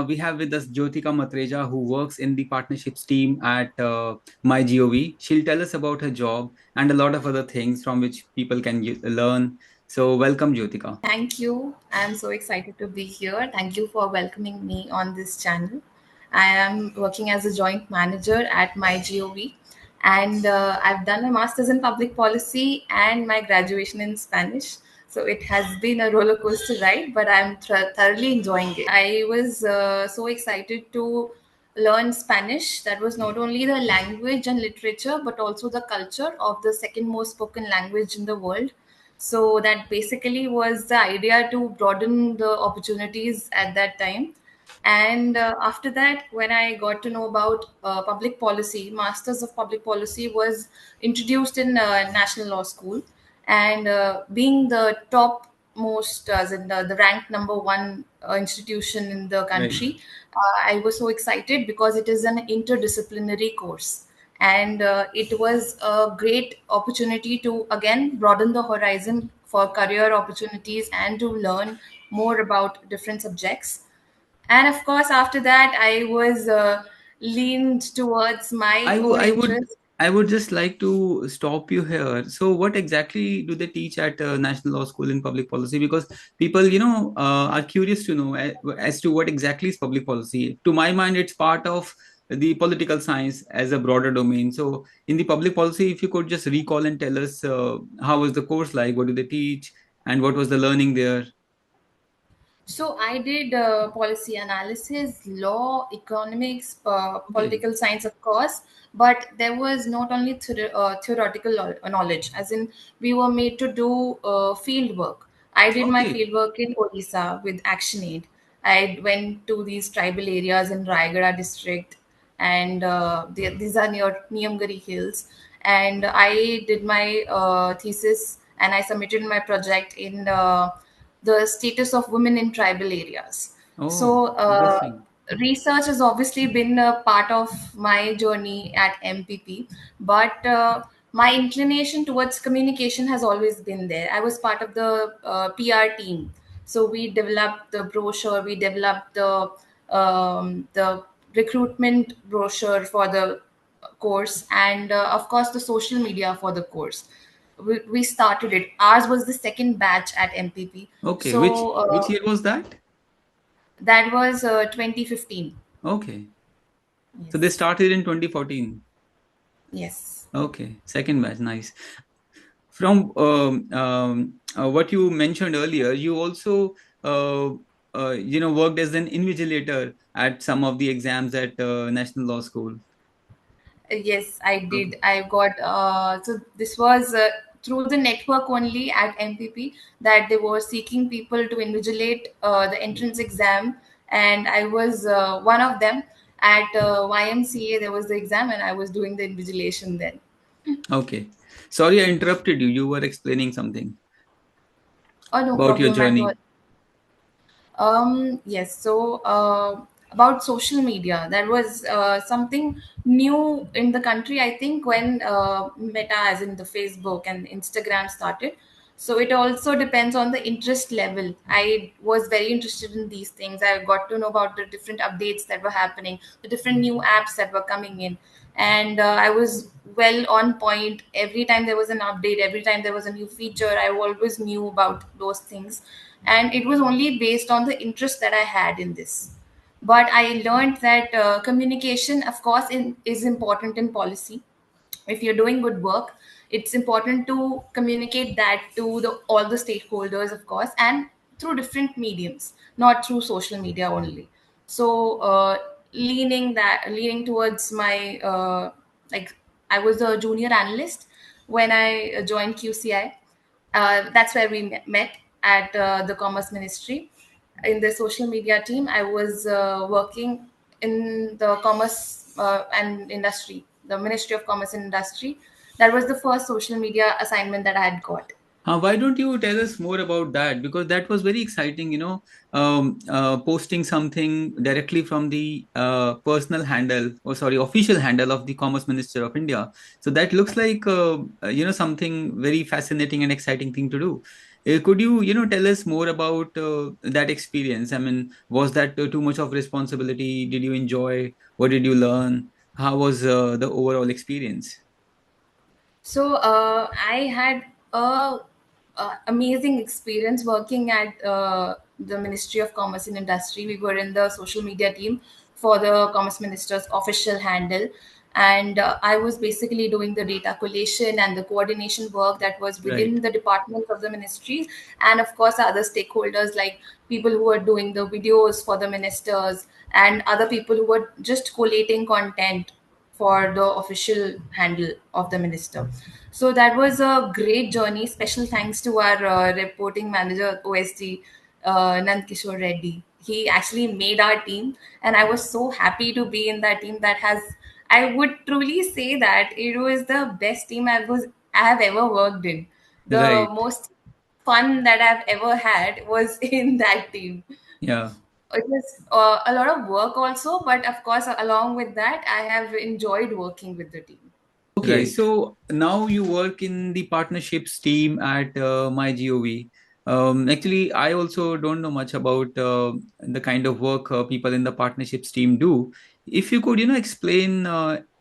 we have with us Jyotika Matreja, who works in the partnerships team at MyGov. She'll tell us about her job and a lot of other things from which people can learn. So, welcome, Jyotika. Thank you. I'm so excited to be here. Thank you for welcoming me on this channel. I am working as a joint manager at MyGov, and I've done a master's in public policy and my graduation in Spanish. So it has been a roller coaster ride, but I'm thoroughly enjoying it. I was so excited to learn Spanish. That was not only the language and literature, but also the culture of the second most spoken language in the world. So that basically was the idea to broaden the opportunities at that time. And after that, when I got to know about public policy, Masters of Public Policy was introduced in National Law School. And being the top most, as in the ranked number one institution in the Right. country, I was so excited because it is an interdisciplinary course, and it was a great opportunity to again broaden the horizon for career opportunities and to learn more about different subjects. And of course, after that, I was leaned towards my I, w- own I would interest. I would just like to stop you here. So, what exactly do they teach at National Law School in public policy? Because people, are curious to know as to what exactly is public policy. To my mind, it's part of the political science as a broader domain. So, in the public policy, if you could just recall and tell us how was the course like, what do they teach, and what was the learning there? So I did policy analysis, law, economics, Okay. political science, of course. But there was not only theoretical knowledge, as in we were made to do field work. I did my Okay. field work in Odisha with ActionAid. I went to these tribal areas in Raigada district, and these are near Niyamgiri Hills. And I did my thesis, and I submitted my project in the status of women in tribal areas. Oh, So, interesting. research has obviously been a part of my journey at MPP, but my inclination towards communication has always been there. I was part of the PR team, so we developed the brochure, we developed the recruitment brochure for the course, and of course the social media for the course. We started it. Ours was the second batch at MPP. Okay. Which So which year was that? that was 2015. Okay. So they Yes. started in 2014. Yes. Okay, second batch, nice. From what you mentioned earlier, you also worked as an invigilator at some of the exams at National Law School. Yes, I Okay. did. I got so this was through the network only at MPP that they were seeking people to invigilate the entrance exam, and I was one of them. At YMCA, there was the exam, and I was doing the invigilation then. Okay. Sorry, I interrupted you. You were explaining something Oh, no about your problem at all. journey. Yes. So about social media, that was something new in the country. I think when Meta, as in the Facebook and Instagram, started. So it also depends on the interest level. I was very interested in these things. I got to know about the different updates that were happening, the different new apps that were coming in, and I was well on point. Every time there was an update, every time there was a new feature, I always knew about those things, and it was only based on the interest that I had in this. But I learned that communication, of course, is important in policy. If you're doing good work, it's important to communicate that to all the stakeholders, of course, and through different mediums, not through social media only. So leaning towards my like, I was a junior analyst when I joined QCI. That's where we met at the Commerce Ministry. In the social media team, I was working in the Commerce and Industry, the Ministry of Commerce and Industry. That was the first social media assignment that I had got. Why don't you tell us more about that? Because that was very exciting, posting something directly from the personal handle, or sorry, official handle of the Commerce Minister of India. So that looks like, something very fascinating and exciting thing to do. Could you, tell us more about that experience? I mean, was that too much of responsibility? Did you enjoy? What did you learn? How was the overall experience? So I had a amazing experience working at the Ministry of Commerce and Industry. We were in the social media team for the Commerce Minister's official handle, and I was basically doing the data collation and the coordination work that was Right. within the departments of the ministries, and of course other stakeholders like people who were doing the videos for the ministers and other people who were just collating content for the official handle of the minister. So that was a great journey. Special thanks to our reporting manager, OSD, Nand Kishore Reddy. He actually made our team, and I was so happy to be in that team. That has, I would truly say that it was the best team I have ever worked in. The Right. most fun that I've ever had was in that team. Yeah. It was a lot of work also, but of course, along with that, I have enjoyed working with the team. Okay, Right. so now you work in the partnerships team at MyGov. Actually, I also don't know much about the kind of work people in the partnerships team do. If you could, explain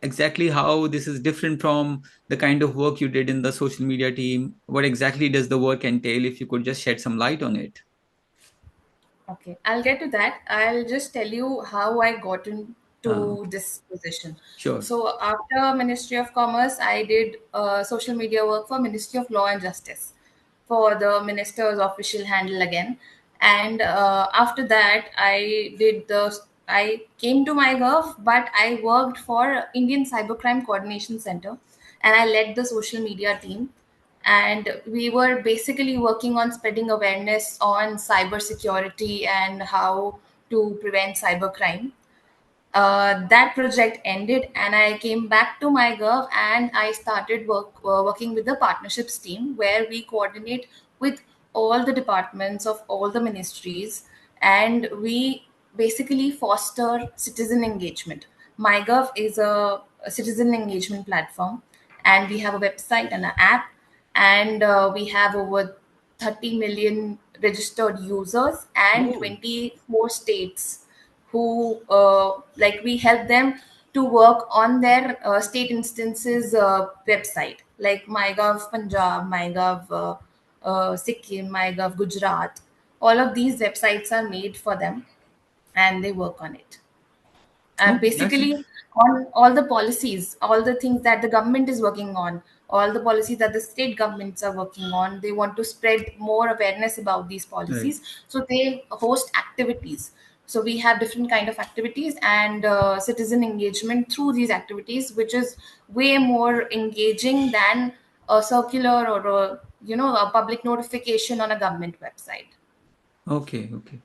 exactly how this is different from the kind of work you did in the social media team. What exactly does the work entail? If you could just shed some light on it. Okay, I'll get to that. I'll just tell you how I got into Okay. this position. Sure. So after Ministry of Commerce, I did social media work for Ministry of Law and Justice for the minister's official handle again. And after that, I came to MyGov, but I worked for Indian Cybercrime Coordination Center, and I led the social media team, and we were basically working on spreading awareness on cybersecurity and how to prevent cybercrime. That project ended, and I came back to MyGov, and I started working with the partnerships team where we coordinate with all the departments of all the ministries, and we basically foster citizen engagement. MyGov is a citizen engagement platform, and we have a website and an app, and we have over 30 million registered users and Oh, 24 states who like we help them to work on their state instances website like MyGov Punjab, MyGov Sikkim, MyGov Gujarat. All of these websites are made for them, and they work on it. okay, that's Basically on all the policies, all the things that the government is working on, all the policies that the state governments are working on, they want to spread more awareness about these right. policies, so they host activities. So we have different kind of activities and citizen engagement through these activities, which is way more engaging than a circular or a public notification on a government website. Okay, okay.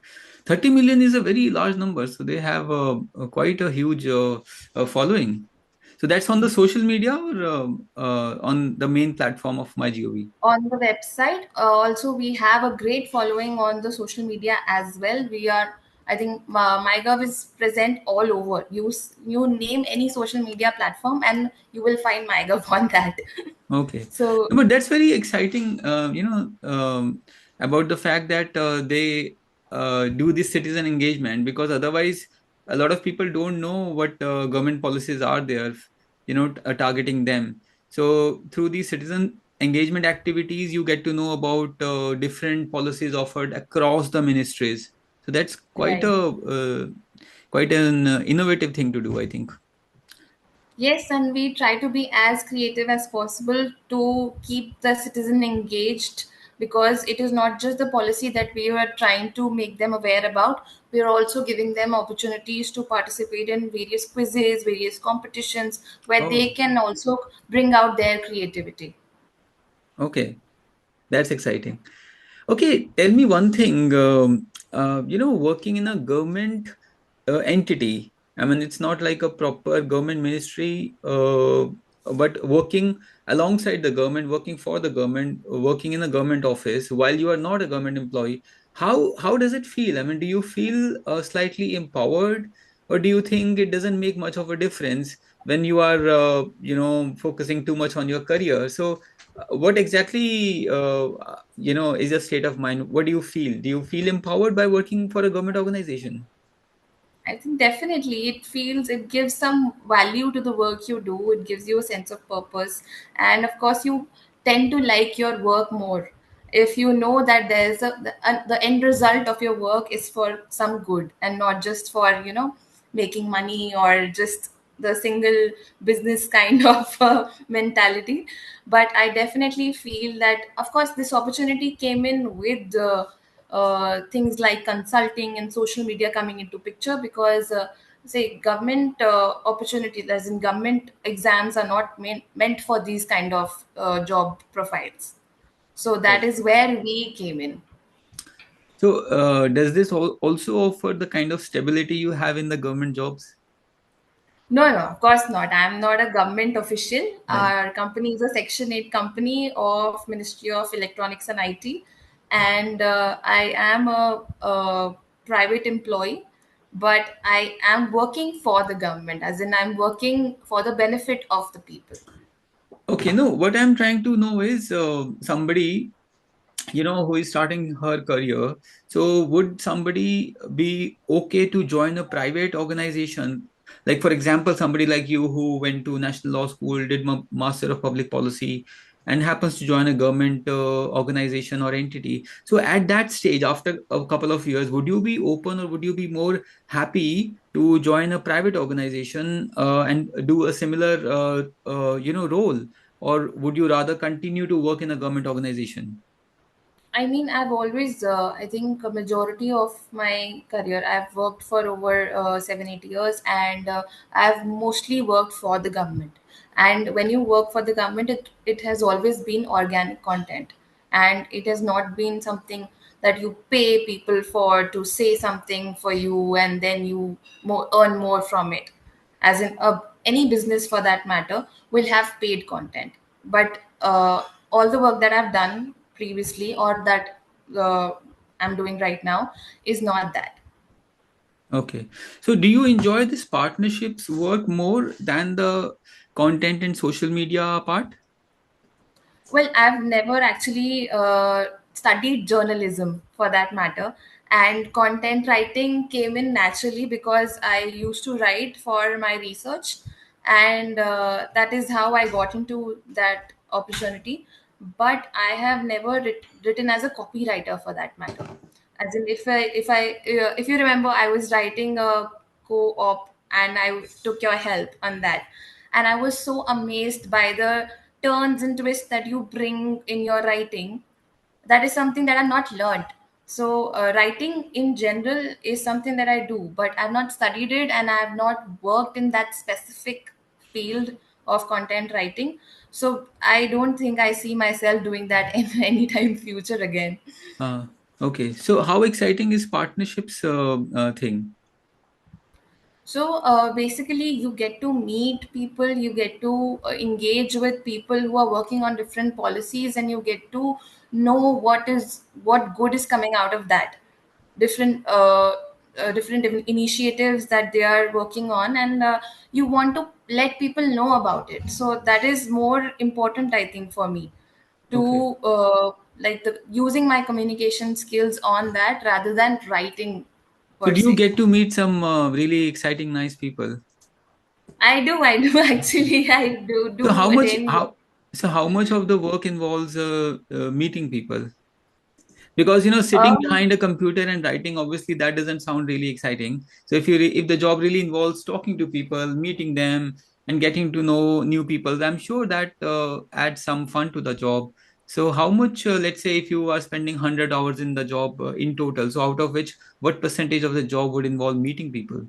30 million is a very large number, so they have quite a huge following. So that's on the social media or on the main platform of MyGov? On the website. Also, we have a great following on the social media as well. We are, I think, MyGov is present all over. You name any social media platform, and you will find MyGov on that. Okay. So No, but that's very exciting, about the fact that they do this citizen engagement, because otherwise a lot of people don't know what government policies are there, targeting them. So through these citizen engagement activities, you get to know about different policies offered across the ministries. So that's right. quite an innovative thing to do, I think. Yes, and we try to be as creative as possible to keep the citizen engaged, because it is not just the policy that we are trying to make them aware about. We are also giving them opportunities to participate in various quizzes, various competitions where they Oh, can also bring out their creativity. okay. That's exciting. Okay, tell me one thing. Working in a government entity, I mean, it's not like a proper government ministry, but working alongside the government, working for the government, working in a government office while you are not a government employee. How does it feel? I mean, do you feel slightly empowered, or do you think it doesn't make much of a difference when you are, focusing too much on your career? So What exactly, is your state of mind? What do you feel? Do you feel empowered by working for a government organization? I think definitely it gives some value to the work you do. It gives you a sense of purpose. And of course, you tend to like your work more if you know that the end result of your work is for some good and not just for, making money or just the single business kind of mentality. But I definitely feel that, of course, this opportunity came in with things like consulting and social media coming into picture, because say government opportunities, as in government exams, are not meant for these kind of job profiles. So that is where we came in. So, does this also offer the kind of stability you have in the government jobs? No, no, of course not. I'm not a government official. Right. Our company is a Section 8 company of Ministry of Electronics and IT. And I am a private employee, but I am working for the government, as in I'm working for the benefit of the people. Okay, no, what I'm trying to know is somebody, who is starting her career. So, would somebody be okay to join a private organization? Like, for example, somebody like you who went to National Law School, did Master of Public Policy, and happens to join a government organization or entity. So, at that stage, after a couple of years, would you be open, or would you be more happy to join a private organization and do a similar, role? Or would you rather continue to work in a government organization? I mean, I've always, I think, a majority of my career, I've worked for over 7, 8 years, and I've mostly worked for the government. And when you work for the government, it has always been organic content, and it has not been something that you pay people for to say something for you and then you earn more from it. As in, any business for that matter will have paid content. But all the work that I've done previously, or that uh, I'm doing right now, is not that. Okay. So do you enjoy this partnerships work more than the content and social media part? Well, I've never actually studied journalism for that matter. And content writing came in naturally because I used to write for my research. And that is how I got into that opportunity. But I have never written as a copywriter for that matter. As in, if you remember, I was writing a co-op and I took your help on that. And I was so amazed by the turns and twists that you bring in your writing. That is something that I've not learned. So writing in general is something that I do, but I've not studied it and I've not worked in that specific field of content writing. So I don't think I see myself doing that in any time future again. Uh, okay. So how exciting is partnerships thing? So basically, you get to meet people, you get to engage with people who are working on different policies, and you get to know what good is coming out of that. Different different initiatives that they are working on, and you want to let people know about it. So that is more important, I think, for me Okay. to like the using my communication skills on that rather than writing So per do you se. get to meet some really exciting, nice people? I do actually. I So do how much attend. how so how much of the work involves meeting people? Because sitting Um, behind a computer and writing, obviously that doesn't sound really exciting. So if the job really involves talking to people, meeting them, and getting to know new people, I'm sure that adds some fun to the job. So how much, let's say, if you are spending 100 hours in the job in total, so out of which, what percentage of the job would involve meeting people?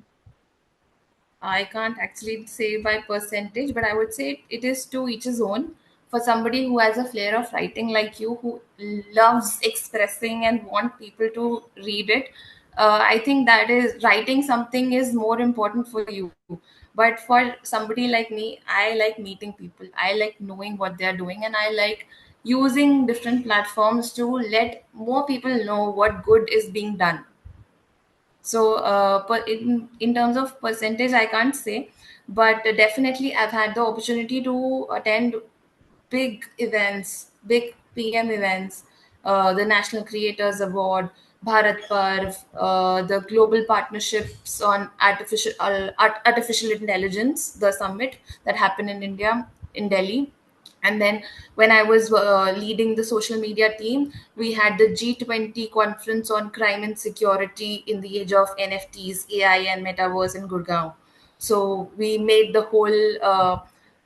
I can't actually say by percentage, but I would say it is to each his own. For somebody who has a flair of writing like you, who loves expressing and want people to read it, I think that is writing something is more important for you. But for somebody like me, I like meeting people. I like knowing what they are doing, and I like using different platforms to let more people know what good is being done. So, but in terms of percentage, I can't say, but definitely I've had the opportunity to attend big events, big PM events, the National Creators Award, Bharat Parv, the Global Partnerships on Artificial Intelligence, the summit that happened in India, in Delhi. And then when I was leading the social media team, we had the G20 conference on crime and security in the age of NFTs, AI, and metaverse in Gurgaon. So we made the whole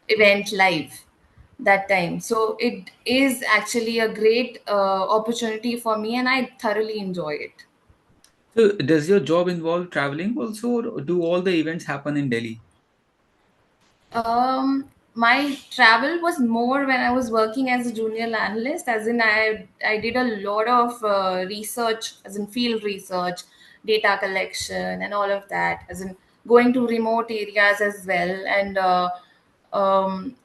event live that time. So it is actually a great opportunity for me, and I thoroughly enjoy it. So does your job involve traveling also, or do all the events happen in Delhi? My travel was more when I was working as a junior analyst, as in I did a lot of research, as in field research, data collection, and all of that, as in going to remote areas as well. And um,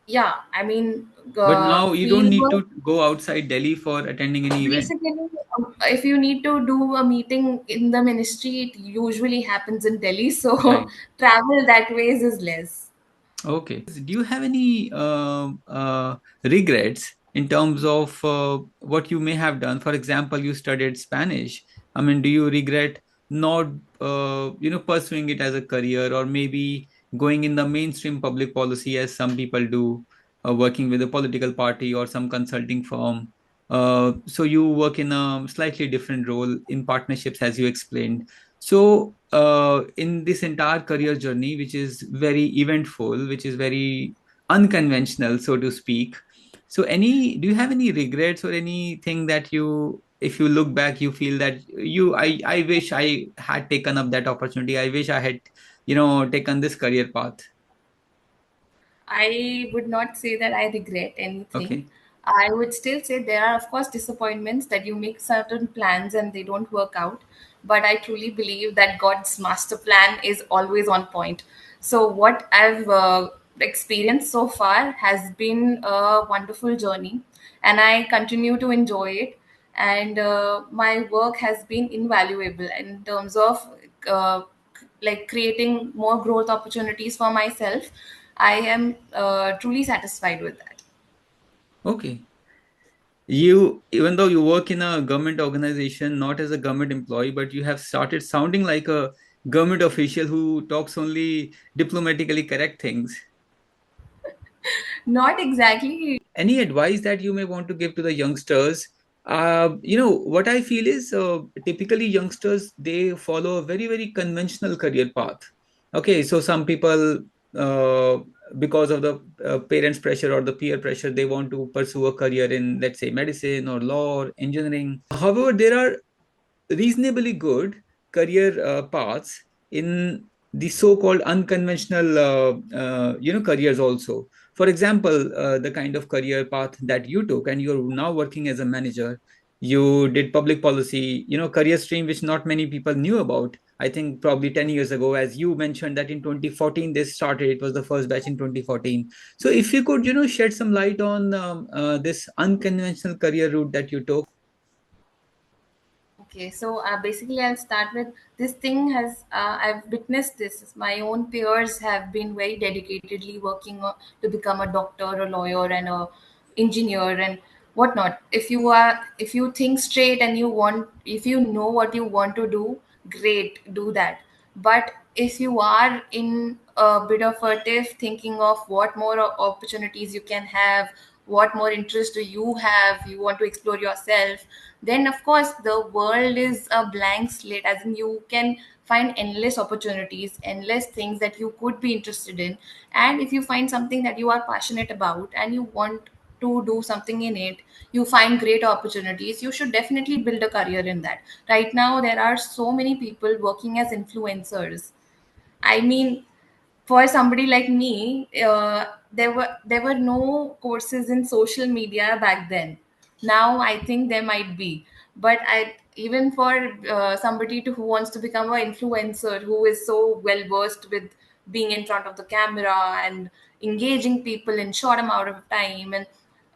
yeah, I mean, But now you don't field need work. to go outside Delhi for attending any event. Basically, if you need to do a meeting in the ministry, it usually happens in Delhi. So Right. travel that ways is less. Okay. Do you have any regrets in terms of what you may have done? For example, you studied Spanish. I mean, do you regret not, pursuing it as a career, or maybe going in the mainstream public policy as some people do, working with a political party or some consulting firm? So you work in a slightly different role in partnerships, as you explained. So, in this entire career journey, which is very eventful, which is very unconventional, so to speak, so do you have any regrets or anything that if you look back, you feel that I wish I had taken up that opportunity. I wish I had, taken this career path. I would not say that I regret anything. Okay. I would still say there are, of course, disappointments that you make certain plans and they don't work out. But I truly believe that God's master plan is always on point. So, what I've experienced so far has been a wonderful journey, and I continue to enjoy it. And my work has been invaluable in terms of uh, like creating more growth opportunities for myself. I am truly satisfied with that. Okay. You, even though you work in a government organization, not as a government employee, but you have started sounding like a government official who talks only diplomatically correct things. Not exactly. Any advice that you may want to give to the youngsters? What I feel is, typically youngsters, they follow a very, very conventional career path. Okay, so some people, uh, because of the parents pressure or the peer pressure, they want to pursue a career in, let's say, medicine or law or engineering. However, there are reasonably good career paths in the so-called unconventional careers also. For example, the kind of career path that you took, and you're now working as a manager. You did public policy, career stream which not many people knew about. I think probably 10 years ago, as you mentioned that in 2014 they started, it was the first batch in 2014. So if you could, shed some light on this unconventional career route that you took. Okay, so basically, I'll start with this thing. I've witnessed this. My own peers have been very dedicatedly working to become a doctor, a lawyer, and a engineer, and whatnot. If you think straight and if you know what you want to do, great, do that. But if you are in a bit of a tiff, thinking of what more opportunities you can have, what more interest do you have, you want to explore yourself, then of course the world is a blank slate, as in you can find endless opportunities, endless things that you could be interested in. And if you find something that you are passionate about and you want to do something in it, you find great opportunities, you should definitely build a career in that. Right now there are so many people working as influencers. I mean, for somebody like me, there were no courses in social media back then. Now I think there might be, but I even for somebody who wants to become an influencer, who is so well versed with being in front of the camera and engaging people in short amount of time, and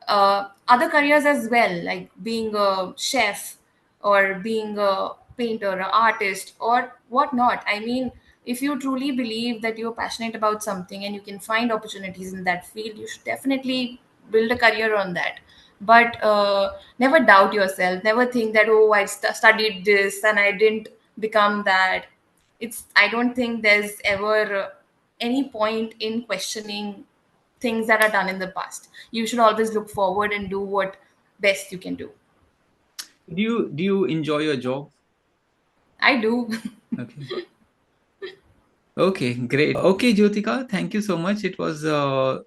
other careers as well, like being a chef or being a painter, an artist, or whatnot. I mean, if you truly believe that you're passionate about something and you can find opportunities in that field, you should definitely build a career on that. But never doubt yourself, never think that, oh, I studied this and I didn't become that. I don't think there's ever any point in questioning things that are done in the past. You should always look forward and do what best you can do. Do you enjoy your job? I do. Okay. Okay, great. Okay, Jyotika, thank you so much. It was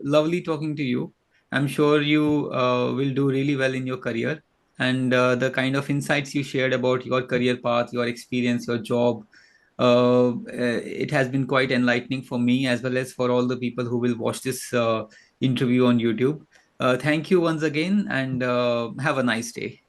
lovely talking to you. I'm sure you will do really well in your career. And the kind of insights you shared about your career path, your experience, your job, it has been quite enlightening for me as well as for all the people who will watch this interview on YouTube. Thank you once again and have a nice day.